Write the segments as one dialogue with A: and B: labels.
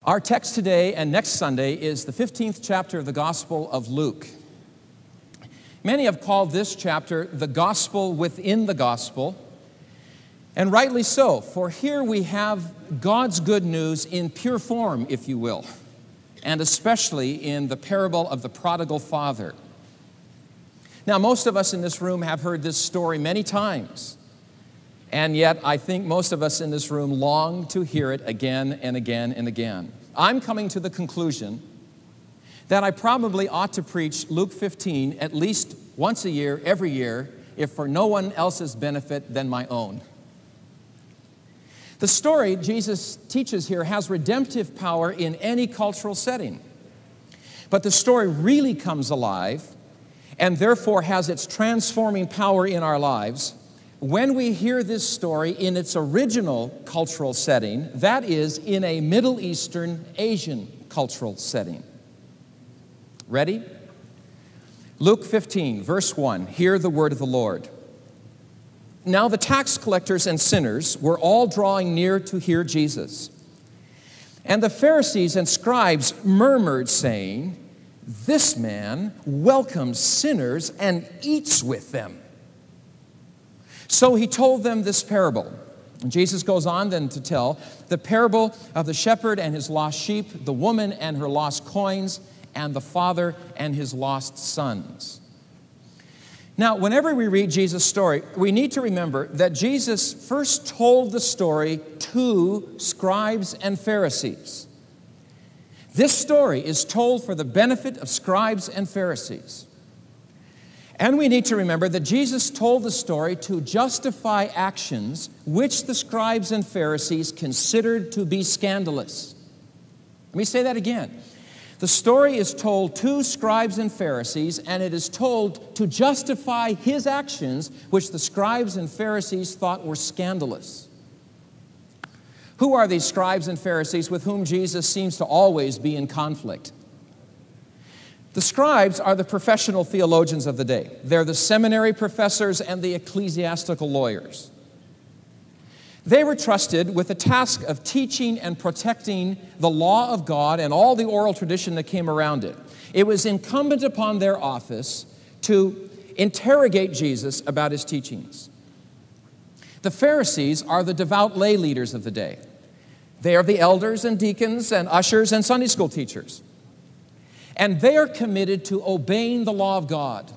A: Our text today and next Sunday is the 15th chapter of the Gospel of Luke. Many have called this chapter the Gospel within the Gospel, and rightly so, for here we have God's good news in pure form, if you will, and especially in the parable of the prodigal father. Now, most of us in this room have heard this story many times, and yet I think most of us in this room long to hear it again and again and again. I'm coming to the conclusion that I probably ought to preach Luke 15 at least once a year, every year, if for no one else's benefit than my own. The story Jesus teaches here has redemptive power in any cultural setting. But the story really comes alive and therefore has its transforming power in our lives when we hear this story in its original cultural setting, that is, in a Middle Eastern, Asian cultural setting. Ready? Luke 15, verse 1, hear the word of the Lord. Now the tax collectors and sinners were all drawing near to hear Jesus. And the Pharisees and scribes murmured, saying, "This man welcomes sinners and eats with them." So he told them this parable. And Jesus goes on then to tell the parable of the shepherd and his lost sheep, the woman and her lost coins, and the father and his lost sons. Now, whenever we read Jesus' story, we need to remember that Jesus first told the story to scribes and Pharisees. This story is told for the benefit of scribes and Pharisees. And we need to remember that Jesus told the story to justify actions which the scribes and Pharisees considered to be scandalous. Let me say that again. The story is told to scribes and Pharisees, and it is told to justify his actions, which the scribes and Pharisees thought were scandalous. Who are these scribes and Pharisees with whom Jesus seems to always be in conflict? The scribes are the professional theologians of the day. They're the seminary professors and the ecclesiastical lawyers. They were trusted with the task of teaching and protecting the law of God and all the oral tradition that came around it. It was incumbent upon their office to interrogate Jesus about his teachings. The Pharisees are the devout lay leaders of the day. They are the elders and deacons and ushers and Sunday school teachers. And they are committed to obeying the law of God.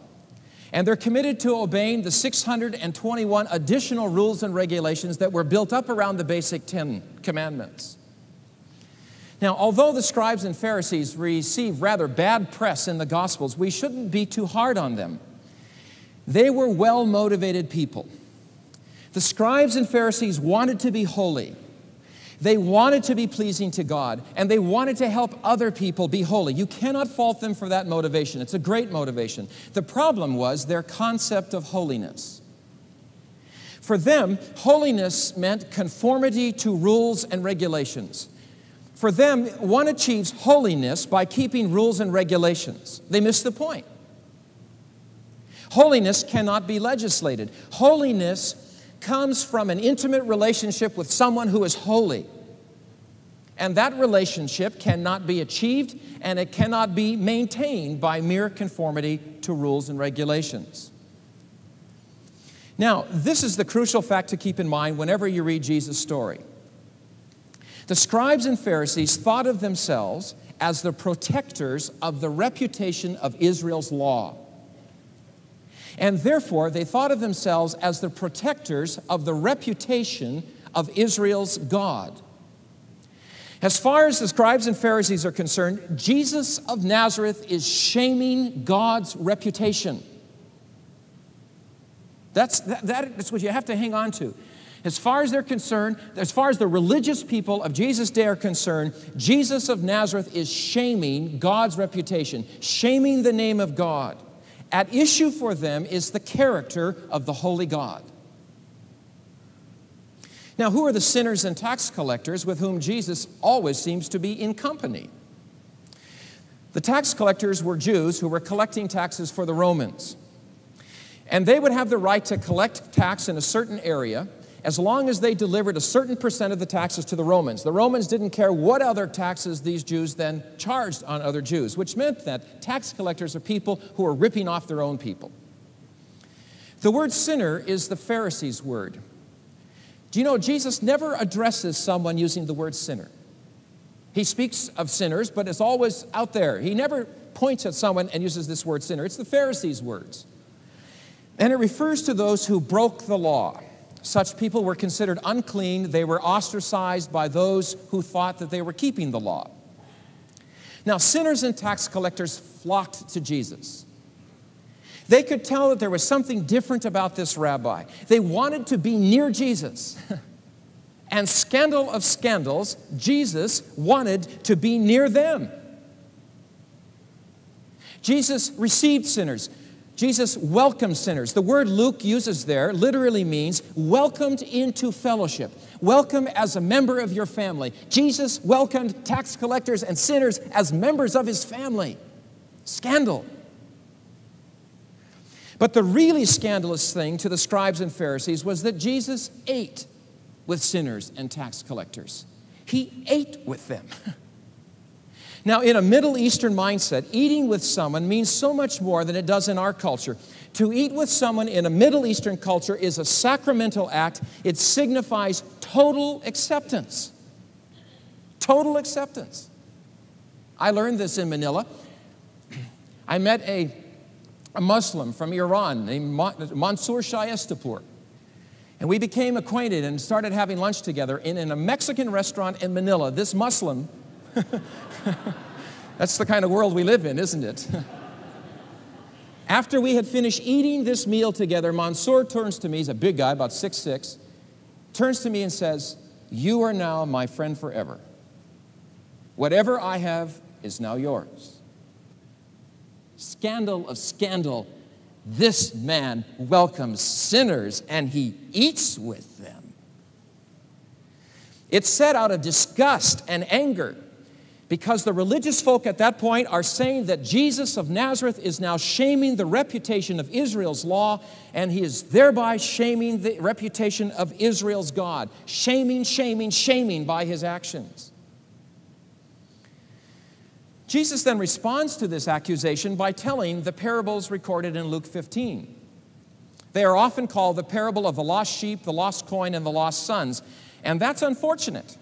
A: And they're committed to obeying the 621 additional rules and regulations that were built up around the basic 10 commandments. Now, although the scribes and Pharisees receive rather bad press in the Gospels, we shouldn't be too hard on them. They were well-motivated people. The scribes and Pharisees wanted to be holy. They wanted to be pleasing to God, and they wanted to help other people be holy. You cannot fault them for that motivation. It's a great motivation. The problem was their concept of holiness. For them, holiness meant conformity to rules and regulations. For them, one achieves holiness by keeping rules and regulations. They missed the point. Holiness cannot be legislated. Holiness comes from an intimate relationship with someone who is holy. And that relationship cannot be achieved and it cannot be maintained by mere conformity to rules and regulations. Now, this is the crucial fact to keep in mind whenever you read Jesus' story. The scribes and Pharisees thought of themselves as the protectors of the reputation of Israel's law. And therefore, they thought of themselves as the protectors of the reputation of Israel's God. As far as the scribes and Pharisees are concerned, Jesus of Nazareth is shaming God's reputation. That's what you have to hang on to. As far as they're concerned, as far as the religious people of Jesus' day are concerned, Jesus of Nazareth is shaming God's reputation, shaming the name of God. At issue for them is the character of the holy God. Now, who are the sinners and tax collectors with whom Jesus always seems to be in company? The tax collectors were Jews who were collecting taxes for the Romans. And they would have the right to collect tax in a certain area, as long as they delivered a certain percent of the taxes to the Romans. The Romans didn't care what other taxes these Jews then charged on other Jews, which meant that tax collectors are people who are ripping off their own people. The word sinner is the Pharisees' word. Do you know Jesus never addresses someone using the word sinner? He speaks of sinners, but it's always out there. He never points at someone and uses this word sinner. It's the Pharisees' words. And it refers to those who broke the law. Such people were considered unclean. They were ostracized by those who thought that they were keeping the law. Now, sinners and tax collectors flocked to Jesus. They could tell that there was something different about this rabbi. They wanted to be near Jesus. And scandal of scandals, Jesus wanted to be near them. Jesus received sinners. Jesus welcomed sinners. The word Luke uses there literally means welcomed into fellowship. Welcome as a member of your family. Jesus welcomed tax collectors and sinners as members of his family. Scandal. But the really scandalous thing to the scribes and Pharisees was that Jesus ate with sinners and tax collectors. He ate with them. Now, in a Middle Eastern mindset, eating with someone means so much more than it does in our culture. To eat with someone in a Middle Eastern culture is a sacramental act. It signifies total acceptance. Total acceptance. I learned this in Manila. I met a Muslim from Iran named Mansour Shayestapur. And we became acquainted and started having lunch together in a Mexican restaurant in Manila. This Muslim... That's the kind of world we live in, isn't it? After we had finished eating this meal together, Mansour turns to me, he's a big guy, about 6'6", turns to me and says, "You are now my friend forever. Whatever I have is now yours." Scandal of scandal, this man welcomes sinners and he eats with them. It's said out of disgust and anger, because the religious folk at that point are saying that Jesus of Nazareth is now shaming the reputation of Israel's law, and he is thereby shaming the reputation of Israel's God. Shaming, shaming, shaming by his actions. Jesus then responds to this accusation by telling the parables recorded in Luke 15. They are often called the parable of the lost sheep, the lost coin, and the lost sons. And that's unfortunate,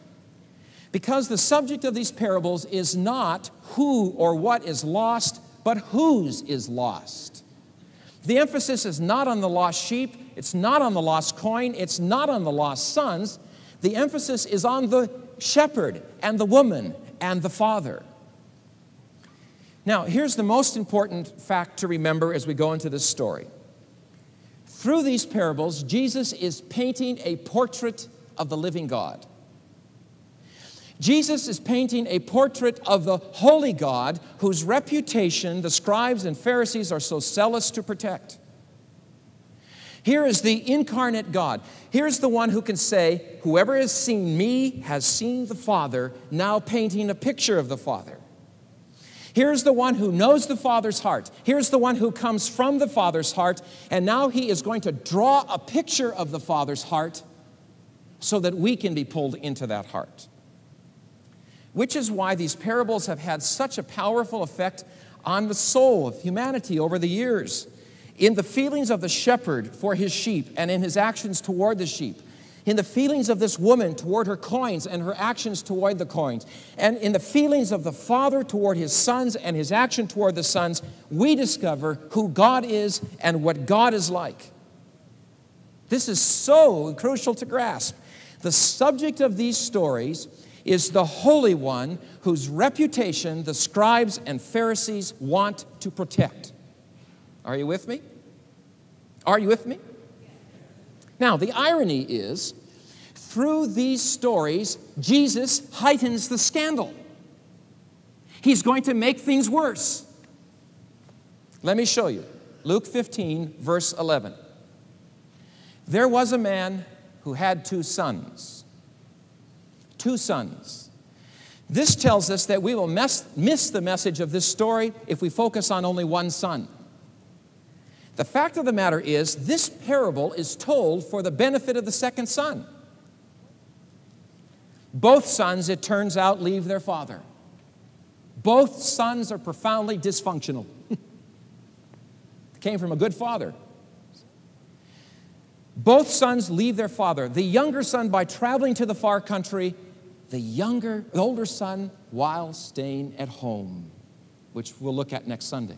A: because the subject of these parables is not who or what is lost, but whose is lost. The emphasis is not on the lost sheep, it's not on the lost coin, it's not on the lost sons. The emphasis is on the shepherd and the woman and the father. Now, here's the most important fact to remember as we go into this story. Through these parables, Jesus is painting a portrait of the living God. Jesus is painting a portrait of the holy God whose reputation the scribes and Pharisees are so zealous to protect. Here is the incarnate God. Here's the one who can say, "Whoever has seen me has seen the Father," now painting a picture of the Father. Here's the one who knows the Father's heart. Here's the one who comes from the Father's heart, and now he is going to draw a picture of the Father's heart so that we can be pulled into that heart. Which is why these parables have had such a powerful effect on the soul of humanity over the years, in the feelings of the shepherd for his sheep and in his actions toward the sheep, in the feelings of this woman toward her coins and her actions toward the coins, and in the feelings of the father toward his sons and his action toward the sons, we discover who God is and what God is like. This is so crucial to grasp. The subject of these stories is the Holy One whose reputation the scribes and Pharisees want to protect. Are you with me? Are you with me? Now, the irony is, through these stories, Jesus heightens the scandal. He's going to make things worse. Let me show you. Luke 15, verse 11. There was a man who had 2 sons. 2 sons. This tells us that we will miss the message of this story if we focus on only one son. The fact of the matter is, this parable is told for the benefit of the second son. Both sons, it turns out, leave their father. Both sons are profoundly dysfunctional. They came from a good father. Both sons leave their father. The younger son by traveling to the far country, the older son while staying at home, which we'll look at next Sunday.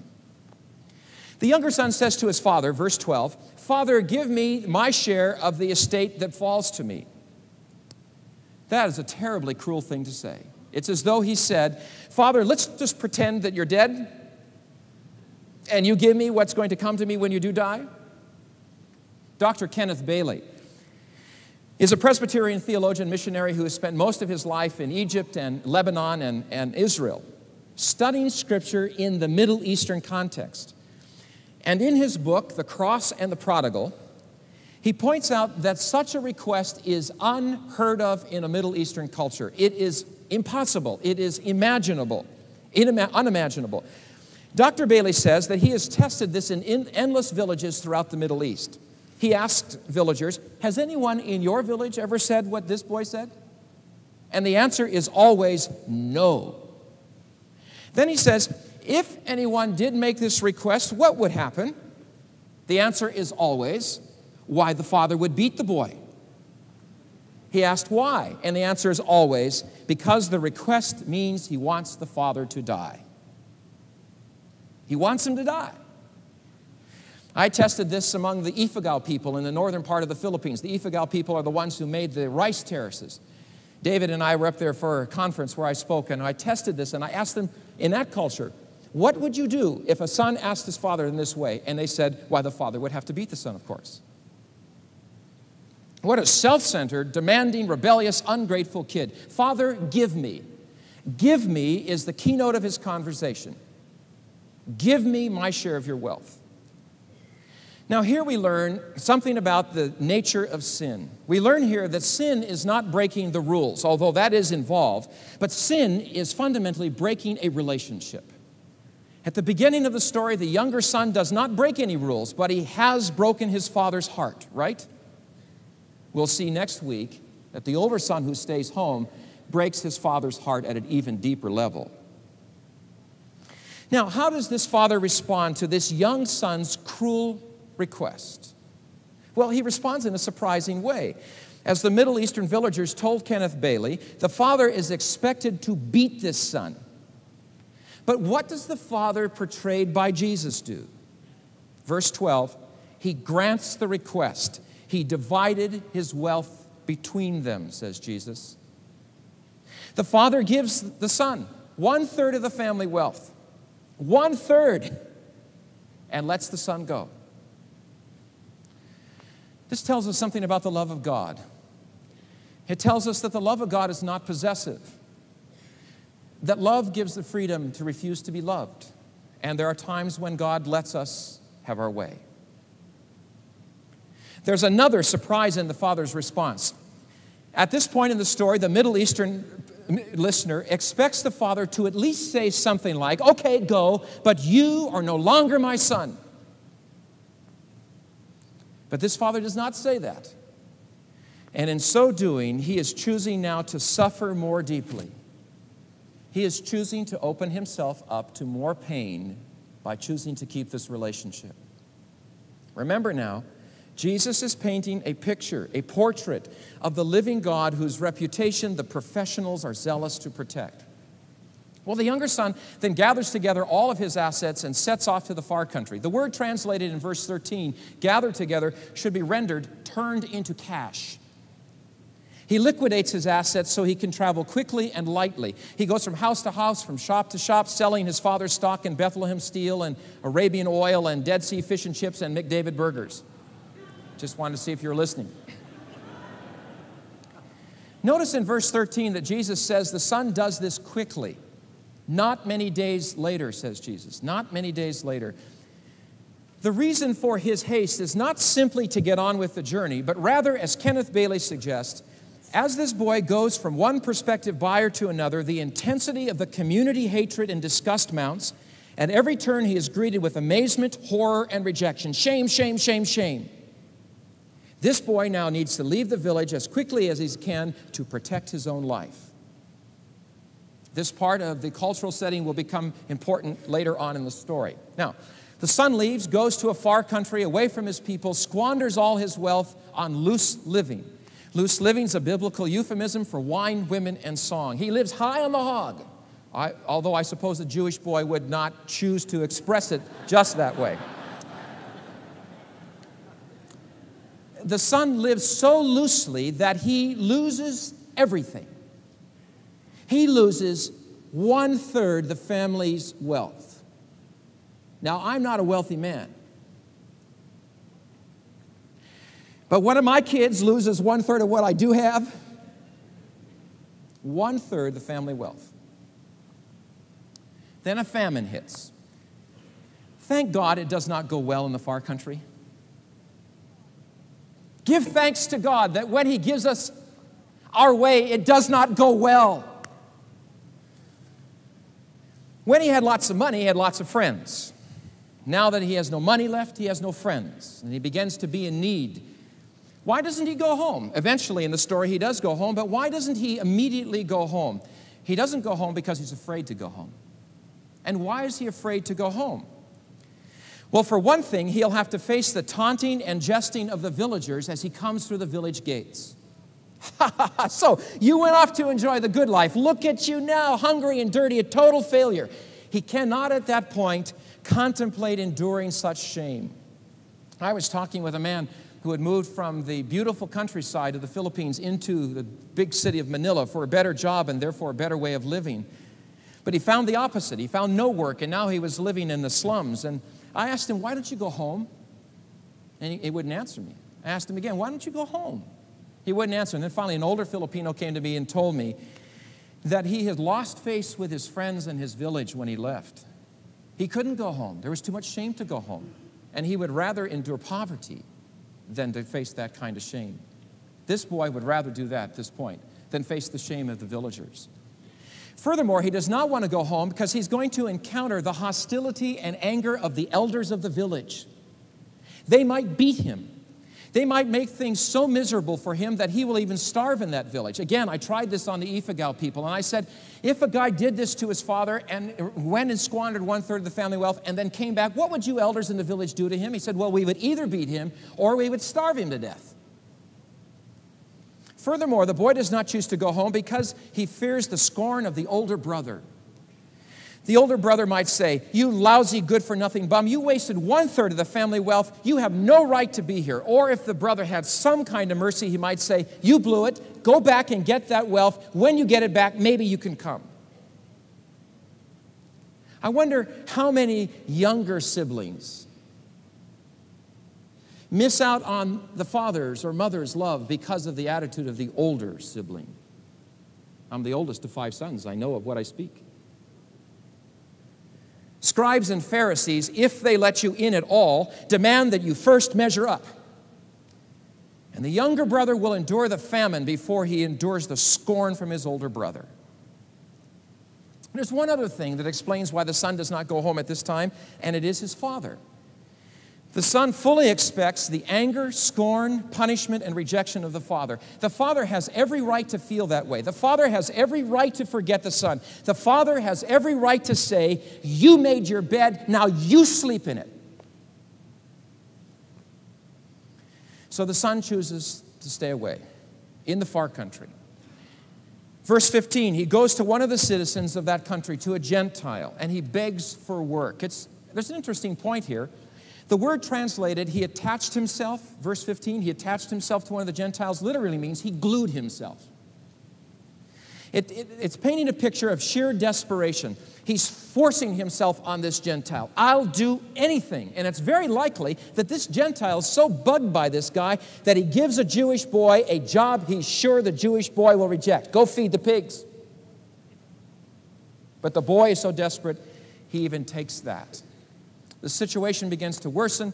A: The younger son says to his father, verse 12, "Father, give me my share of the estate that falls to me." That is a terribly cruel thing to say. It's as though he said, "Father, let's just pretend that you're dead, and you give me what's going to come to me when you do die." Dr. Kenneth Bailey is a Presbyterian theologian missionary who has spent most of his life in Egypt and Lebanon and Israel, studying Scripture in the Middle Eastern context. And in his book, The Cross and the Prodigal, he points out that such a request is unheard of in a Middle Eastern culture. It is impossible. It is unimaginable. Dr. Bailey says that he has tested this in endless villages throughout the Middle East. He asked villagers, "Has anyone in your village ever said what this boy said?" And the answer is always no. Then he says, if anyone did make this request, what would happen? The answer is always, why, the father would beat the boy. He asked why, and the answer is always, because the request means he wants the father to die. He wants him to die. I tested this among the Ifugao people in the northern part of the Philippines. The Ifugao people are the ones who made the rice terraces. David and I were up there for a conference where I spoke, and I tested this, and I asked them, in that culture, what would you do if a son asked his father in this way? And they said, why, the father would have to beat the son, of course. What a self-centered, demanding, rebellious, ungrateful kid. Father, give me. Give me is the keynote of his conversation. Give me my share of your wealth. Now here we learn something about the nature of sin. We learn here that sin is not breaking the rules, although that is involved, but sin is fundamentally breaking a relationship. At the beginning of the story, the younger son does not break any rules, but he has broken his father's heart, right? We'll see next week that the older son who stays home breaks his father's heart at an even deeper level. Now, how does this father respond to this young son's cruel request? Well, he responds in a surprising way. As the Middle Eastern villagers told Kenneth Bailey, the father is expected to beat this son. But what does the father portrayed by Jesus do? Verse 12, he grants the request. He divided his wealth between them, says Jesus. The father gives the son 1/3 of the family wealth, 1/3, and lets the son go. This tells us something about the love of God. It tells us that the love of God is not possessive, that love gives the freedom to refuse to be loved, and there are times when God lets us have our way. There's another surprise in the father's response. At this point in the story, the Middle Eastern listener expects the father to at least say something like, okay, go, but you are no longer my son. But this father does not say that. And in so doing, he is choosing now to suffer more deeply. He is choosing to open himself up to more pain by choosing to keep this relationship. Remember now, Jesus is painting a picture, a portrait of the living God whose reputation the professionals are zealous to protect. Well, the younger son then gathers together all of his assets and sets off to the far country. The word translated in verse 13, gathered together, should be rendered turned into cash. He liquidates his assets so he can travel quickly and lightly. He goes from house to house, from shop to shop, selling his father's stock in Bethlehem steel and Arabian oil and Dead Sea fish and chips and McDavid burgers. Just wanted to see if you were listening. Notice in verse 13 that Jesus says the son does this quickly. Not many days later, says Jesus. Not many days later. The reason for his haste is not simply to get on with the journey, but rather, as Kenneth Bailey suggests, as this boy goes from one prospective buyer to another, the intensity of the community hatred and disgust mounts, At every turn, he is greeted with amazement, horror, and rejection. Shame, shame, shame, shame. This boy now needs to leave the village as quickly as he can to protect his own life. This part of the cultural setting will become important later on in the story. Now, the son leaves, goes to a far country, away from his people, squanders all his wealth on loose living. Loose living is a biblical euphemism for wine, women, and song. He lives high on the hog, although I suppose a Jewish boy would not choose to express it just that way. The son lives so loosely that he loses everything. He loses 1/3 the family's wealth. Now, I'm not a wealthy man. But one of my kids loses 1/3 of what I do have. 1/3 the family wealth. Then a famine hits. Thank God it does not go well in the far country. Give thanks to God that when He gives us our way, it does not go well. When he had lots of money, he had lots of friends. Now that he has no money left, he has no friends, and he begins to be in need. Why doesn't he go home? Eventually in the story, he does go home, but why doesn't he immediately go home? He doesn't go home because he's afraid to go home. And why is he afraid to go home? Well, for one thing, he'll have to face the taunting and jesting of the villagers as he comes through the village gates. So, you went off to enjoy the good life. Look at you now, hungry and dirty, a total failure. He cannot at that point contemplate enduring such shame. I was talking with a man who had moved from the beautiful countryside of the Philippines into the big city of Manila for a better job and therefore a better way of living. But he found the opposite. He found no work, and now he was living in the slums. And I asked him, why don't you go home? And he wouldn't answer me. I asked him again, why don't you go home? He wouldn't answer. And then finally an older Filipino came to me and told me that he had lost face with his friends and his village when he left. He couldn't go home. There was too much shame to go home. And he would rather endure poverty than to face that kind of shame. This boy would rather do that at this point than face the shame of the villagers. Furthermore, he does not want to go home because he's going to encounter the hostility and anger of the elders of the village. They might beat him. They might make things so miserable for him that he will even starve in that village. Again, I tried this on the Ifugao people, and I said, if a guy did this to his father and went and squandered 1/3 of the family wealth and then came back, what would you elders in the village do to him? He said, well, we would either beat him or we would starve him to death. Furthermore, the boy does not choose to go home because he fears the scorn of the older brother. The older brother might say, you lousy good-for-nothing bum, you wasted 1/3 of the family wealth, you have no right to be here. Or if the brother had some kind of mercy, he might say, you blew it, go back and get that wealth. When you get it back, maybe you can come. I wonder how many younger siblings miss out on the father's or mother's love because of the attitude of the older sibling. I'm the oldest of 5 sons. I know of what I speak. Scribes and Pharisees, if they let you in at all, demand that you first measure up. And the younger brother will endure the famine before he endures the scorn from his older brother. There's one other thing that explains why the son does not go home at this time, and it is his father. The son fully expects the anger, scorn, punishment, and rejection of the father. The father has every right to feel that way. The father has every right to forget the son. The father has every right to say, you made your bed, now you sleep in it. So the son chooses to stay away in the far country. Verse 15, he goes to one of the citizens of that country, to a Gentile, and he begs for work. There's an interesting point here. The word translated, he attached himself, verse 15, he attached himself to one of the Gentiles, literally means he glued himself. It's painting a picture of sheer desperation. He's forcing himself on this Gentile. I'll do anything. And it's very likely that this Gentile is so bugged by this guy that he gives a Jewish boy a job he's sure the Jewish boy will reject. Go feed the pigs. But the boy is so desperate, he even takes that. The situation begins to worsen.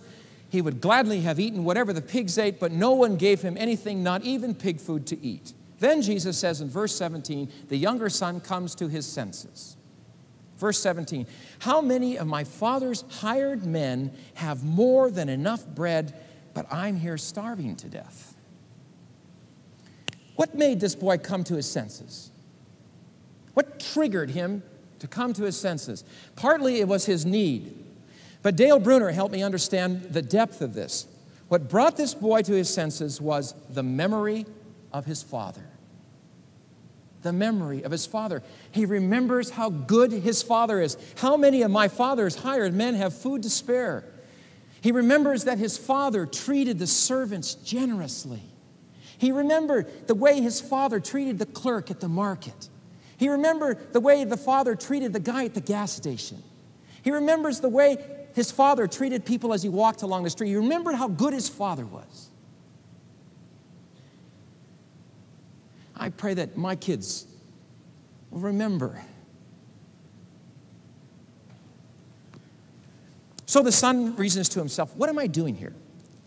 A: He would gladly have eaten whatever the pigs ate, but no one gave him anything, not even pig food, to eat. Then Jesus says in verse 17, the younger son comes to his senses. Verse 17, how many of my father's hired men have more than enough bread, but I'm here starving to death? What made this boy come to his senses? What triggered him to come to his senses? Partly it was his need. But Dale Bruner helped me understand the depth of this. What brought this boy to his senses was the memory of his father. The memory of his father. He remembers how good his father is. How many of my father's hired men have food to spare? He remembers that his father treated the servants generously. He remembered the way his father treated the clerk at the market. He remembered the way the father treated the guy at the gas station. He remembers the way his father treated people as he walked along the street. He remembered how good his father was. I pray that my kids will remember. So the son reasons to himself, what am I doing here?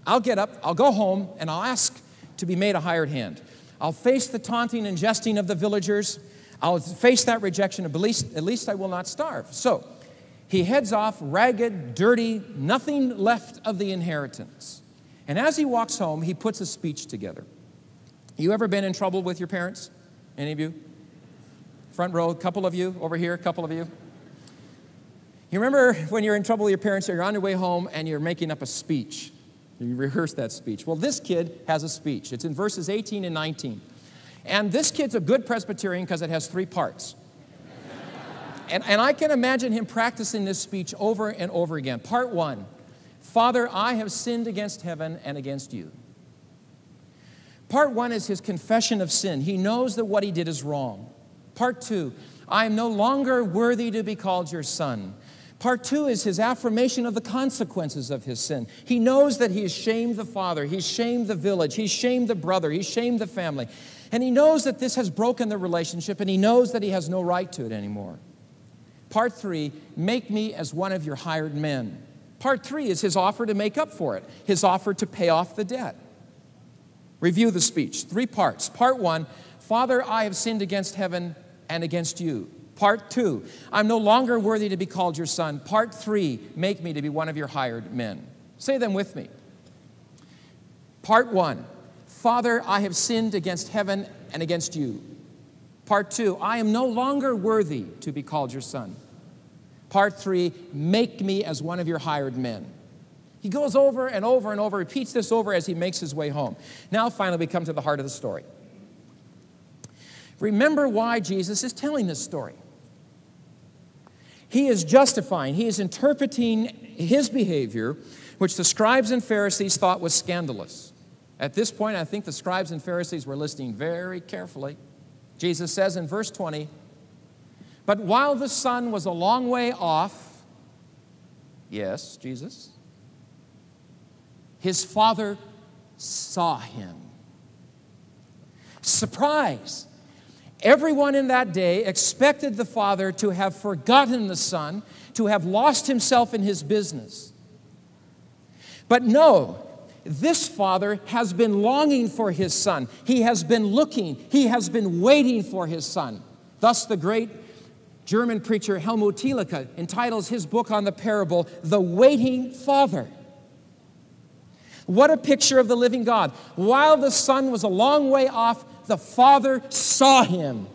A: I'll get up, I'll go home, and I'll ask to be made a hired hand. I'll face the taunting and jesting of the villagers. I'll face that rejection, at least I will not starve. So he heads off, ragged, dirty, nothing left of the inheritance. And as he walks home, he puts a speech together. You ever been in trouble with your parents? Any of you? Front row, a couple of you. Over here, a couple of you. You remember when you're in trouble with your parents, or you're on your way home and you're making up a speech. You rehearse that speech. Well, this kid has a speech. It's in verses 18 and 19. And this kid's a good Presbyterian because it has 3 parts. And I can imagine him practicing this speech over and over again. Part 1, Father, I have sinned against heaven and against you. Part 1 is his confession of sin. He knows that what he did is wrong. Part 2, I am no longer worthy to be called your son. Part 2 is his affirmation of the consequences of his sin. He knows that he has shamed the father, he's shamed the village, he's shamed the brother, he's shamed the family. And he knows that this has broken the relationship, and he knows that he has no right to it anymore. Part 3, make me as one of your hired men. Part 3 is his offer to make up for it, his offer to pay off the debt. Review the speech, 3 parts. Part 1, Father, I have sinned against heaven and against you. Part 2, I'm no longer worthy to be called your son. Part 3, make me to be one of your hired men. Say them with me. Part 1, Father, I have sinned against heaven and against you. Part 2, I am no longer worthy to be called your son. Part 3, make me as one of your hired men. He goes over and over and over, repeats this over as he makes his way home. Now, finally, we come to the heart of the story. Remember why Jesus is telling this story. He is justifying, he is interpreting his behavior, which the scribes and Pharisees thought was scandalous. At this point, I think the scribes and Pharisees were listening very carefully. Jesus says in verse 20, but while the son was a long way off, yes, Jesus, his father saw him. Surprise! Everyone in that day expected the father to have forgotten the son, to have lost himself in his business. But no, this father has been longing for his son. He has been looking. He has been waiting for his son. Thus, the great German preacher Helmut Thielicke entitles his book on the parable, The Waiting Father. What a picture of the living God. While the son was a long way off, the father saw him.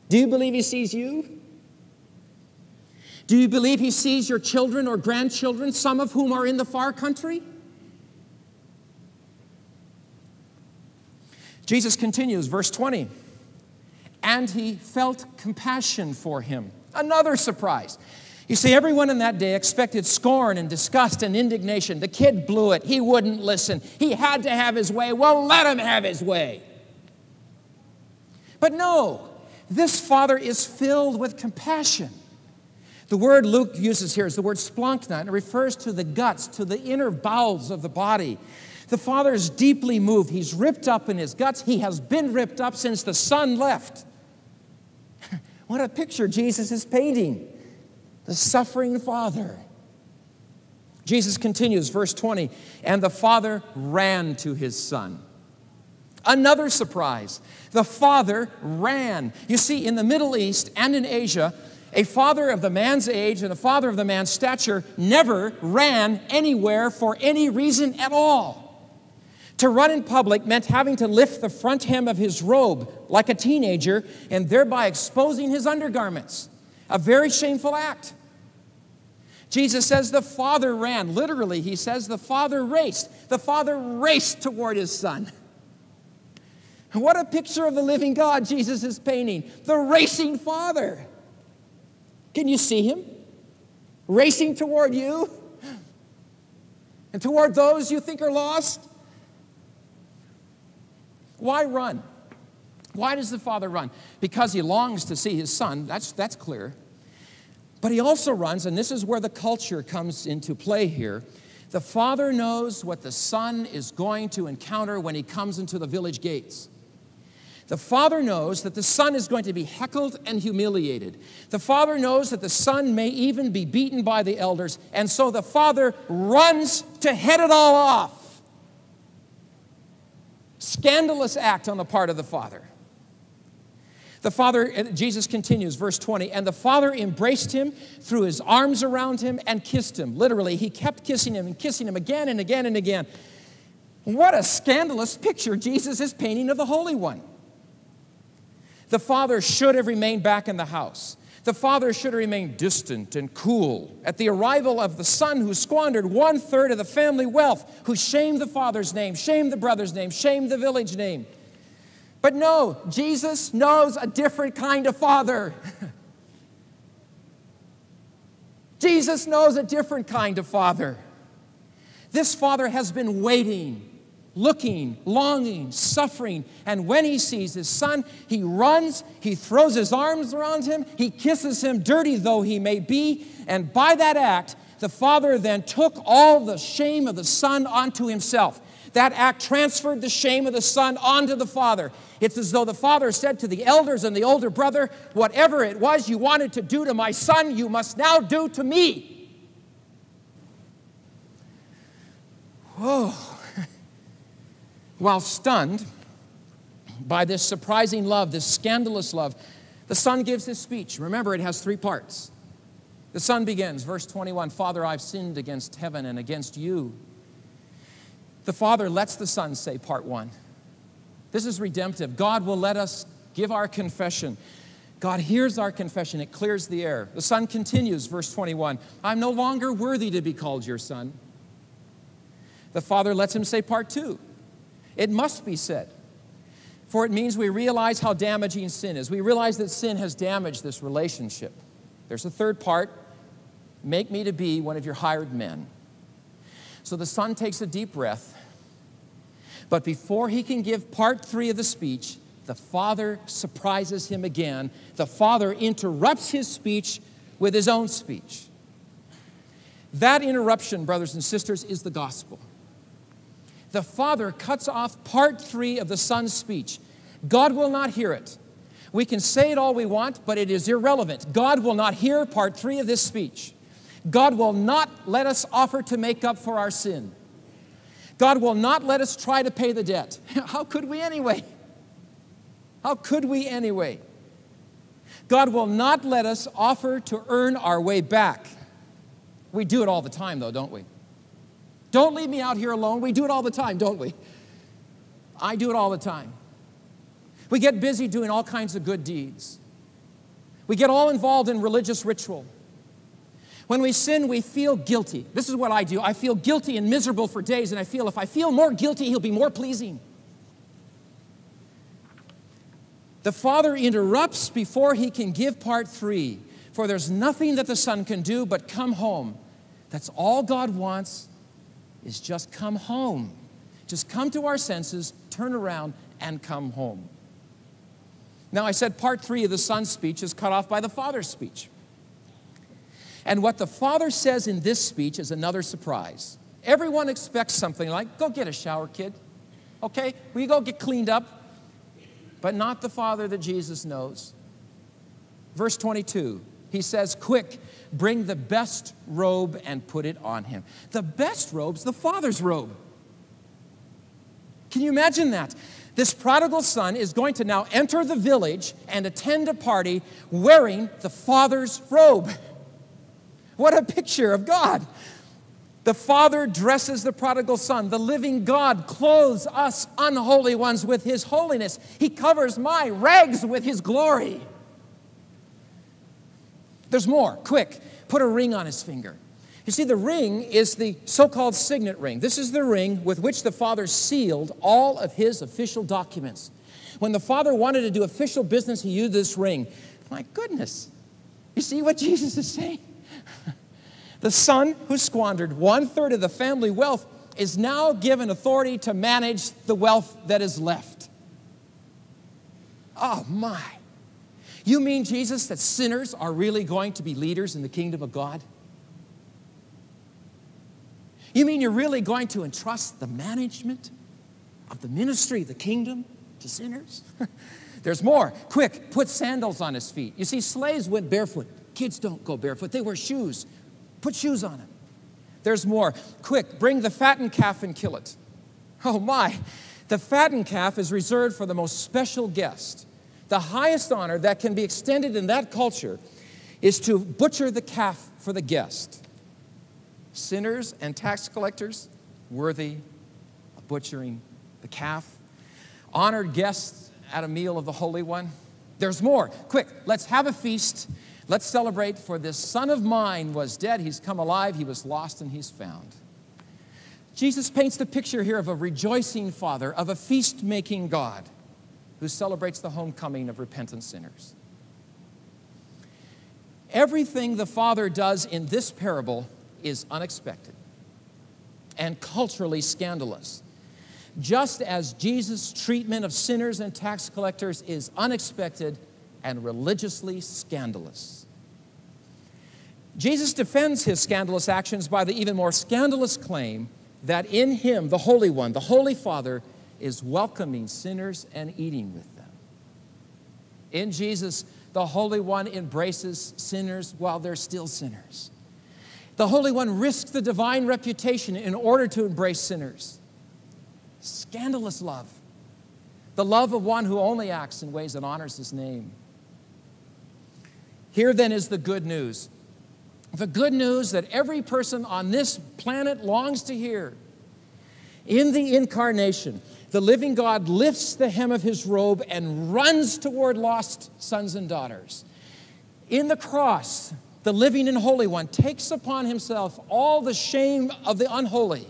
A: Do you believe he sees you? Do you believe he sees your children or grandchildren, some of whom are in the far country? Jesus continues, verse 20. And he felt compassion for him. Another surprise. You see, everyone in that day expected scorn and disgust and indignation. The kid blew it. He wouldn't listen. He had to have his way. Well, let him have his way. But no, this father is filled with compassion. The word Luke uses here is the word splankna, and it refers to the guts, to the inner bowels of the body. The father is deeply moved. He's ripped up in his guts. He has been ripped up since the son left. What a picture Jesus is painting. The suffering father. Jesus continues, verse 20, and the father ran to his son. Another surprise. The father ran. You see, in the Middle East and in Asia, a father of the man's age and a father of the man's stature never ran anywhere for any reason at all. To run in public meant having to lift the front hem of his robe like a teenager and thereby exposing his undergarments. A very shameful act. Jesus says the father ran. Literally, he says the father raced. The father raced toward his son. What a picture of the living God Jesus is painting. The racing father. Can you see him? Racing toward you and toward those you think are lost. Why run? Why does the father run? Because he longs to see his son. That's clear. But he also runs, and this is where the culture comes into play here. The father knows what the son is going to encounter when he comes into the village gates. The father knows that the son is going to be heckled and humiliated. The father knows that the son may even be beaten by the elders, and so the father runs to head it all off. Scandalous act on the part of the father. The father, Jesus continues, verse 20, and the father embraced him, threw his arms around him, and kissed him. Literally, he kept kissing him and kissing him again and again and again. What a scandalous picture Jesus is painting of the Holy One. The father should have remained back in the house. The father should have remained distant and cool at the arrival of the son who squandered 1/3 of the family wealth, who shamed the father's name, shamed the brother's name, shamed the village name. But no, Jesus knows a different kind of father. Jesus knows a different kind of father. This father has been waiting, looking, longing, suffering, and when he sees his son, he runs, he throws his arms around him, he kisses him, dirty though he may be, and by that act, the father then took all the shame of the son onto himself. That act transferred the shame of the son onto the father. It's as though the father said to the elders and the older brother, whatever it was you wanted to do to my son, you must now do to me. Whoa. While stunned by this surprising love, this scandalous love, the son gives his speech. Remember, it has 3 parts. The son begins, verse 21, Father, I've sinned against heaven and against you. The father lets the son say part 1. This is redemptive. God will let us give our confession. God hears our confession. It clears the air. The son continues, verse 21, I'm no longer worthy to be called your son. The father lets him say part 2. It must be said, for it means we realize how damaging sin is. We realize that sin has damaged this relationship. There's a 3rd part, make me to be one of your hired men. So the son takes a deep breath, but before he can give part 3 of the speech, the father surprises him again. The father interrupts his speech with his own speech. That interruption, brothers and sisters, is the gospel. The father cuts off part 3 of the son's speech. God will not hear it. We can say it all we want, but it is irrelevant. God will not hear part 3 of this speech. God will not let us offer to make up for our sin. God will not let us try to pay the debt. How could we anyway? How could we anyway? God will not let us offer to earn our way back. We do it all the time, though, don't we? Don't leave me out here alone. We do it all the time, don't we? I do it all the time. We get busy doing all kinds of good deeds. We get all involved in religious ritual. When we sin, we feel guilty. This is what I do. I feel guilty and miserable for days, and I feel if I feel more guilty, he'll be more pleasing. The father interrupts before he can give part 3, for there's nothing that the son can do but come home. That's all God wants, is just come home. Just come to our senses, turn around, and come home. Now, I said part 3 of the son's speech is cut off by the father's speech. And what the father says in this speech is another surprise. Everyone expects something like, go get a shower, kid. Okay, will you go get cleaned up? But not the father that Jesus knows. Verse 22, he says, quick, bring the best robe and put it on him. The best robe's the father's robe. Can you imagine that? This prodigal son is going to now enter the village and attend a party wearing the father's robe. What a picture of God. The Father dresses the prodigal son. The living God clothes us unholy ones with His holiness. He covers my rags with His glory. There's more. Quick, put a ring on his finger. You see, the ring is the so-called signet ring. This is the ring with which the Father sealed all of His official documents. When the Father wanted to do official business, He used this ring. My goodness. You see what Jesus is saying? The son who squandered 1/3 of the family wealth is now given authority to manage the wealth that is left. Oh, my. You mean, Jesus, that sinners are really going to be leaders in the kingdom of God? You mean you're really going to entrust the management of the ministry, the kingdom, to sinners? There's more. Quick, put sandals on his feet. You see, slaves went barefoot. Kids don't go barefoot. They wear shoes. Put shoes on him. There's more. Quick, bring the fattened calf and kill it. Oh, my. The fattened calf is reserved for the most special guest. The highest honor that can be extended in that culture is to butcher the calf for the guest. Sinners and tax collectors, worthy of butchering the calf. Honored guests at a meal of the Holy One. There's more. Quick, let's have a feast. Let's celebrate, for this son of mine was dead. He's come alive. He was lost, and he's found. Jesus paints the picture here of a rejoicing Father, of a feast-making God who celebrates the homecoming of repentant sinners. Everything the Father does in this parable is unexpected and culturally scandalous, just as Jesus' treatment of sinners and tax collectors is unexpected and religiously scandalous. Jesus defends his scandalous actions by the even more scandalous claim that in him, the Holy One, the Holy Father, is welcoming sinners and eating with them. In Jesus, the Holy One embraces sinners while they're still sinners. The Holy One risks the divine reputation in order to embrace sinners. Scandalous love. The love of one who only acts in ways that honors His name. Here then is the good news. The good news that every person on this planet longs to hear. In the incarnation, the living God lifts the hem of His robe and runs toward lost sons and daughters. In the cross, the living and Holy One takes upon Himself all the shame of the unholy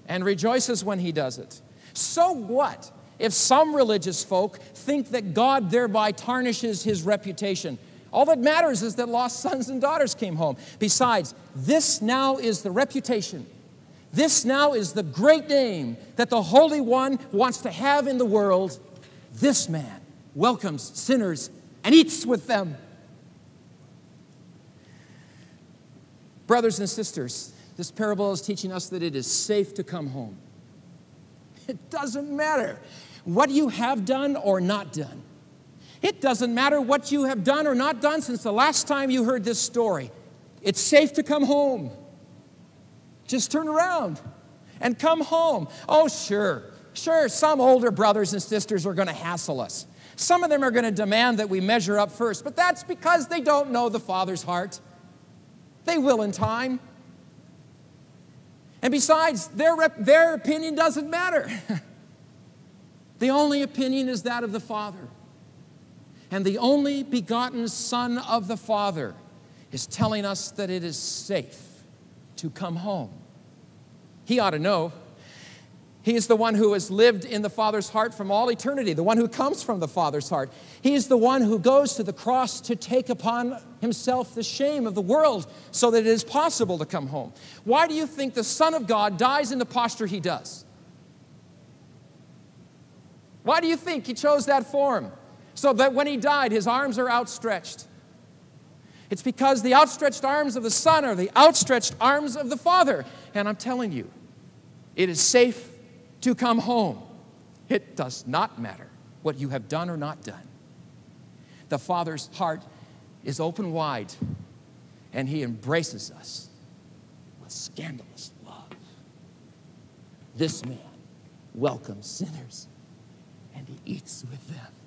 A: and rejoices when He does it. So what if some religious folk think that God thereby tarnishes His reputation? All that matters is that lost sons and daughters came home. Besides, this now is the reputation. This now is the great name that the Holy One wants to have in the world. This man welcomes sinners and eats with them. Brothers and sisters, this parable is teaching us that it is safe to come home. It doesn't matter what you have done or not done. It doesn't matter what you have done or not done since the last time you heard this story. It's safe to come home. Just turn around and come home. Oh, sure, some older brothers and sisters are going to hassle us. Some of them are going to demand that we measure up first, but that's because they don't know the Father's heart. They will in time. And besides, their opinion doesn't matter. The only opinion is that of the Father. And the only begotten Son of the Father is telling us that it is safe to come home. He ought to know. He is the one who has lived in the Father's heart from all eternity, the one who comes from the Father's heart. He is the one who goes to the cross to take upon Himself the shame of the world so that it is possible to come home. Why do you think the Son of God dies in the posture He does? Why do you think He chose that form? So that when He died, His arms are outstretched. It's because the outstretched arms of the Son are the outstretched arms of the Father. And I'm telling you, it is safe to come home. It does not matter what you have done or not done. The Father's heart is open wide, and He embraces us with scandalous love. This man welcomes sinners
B: and he eats with them.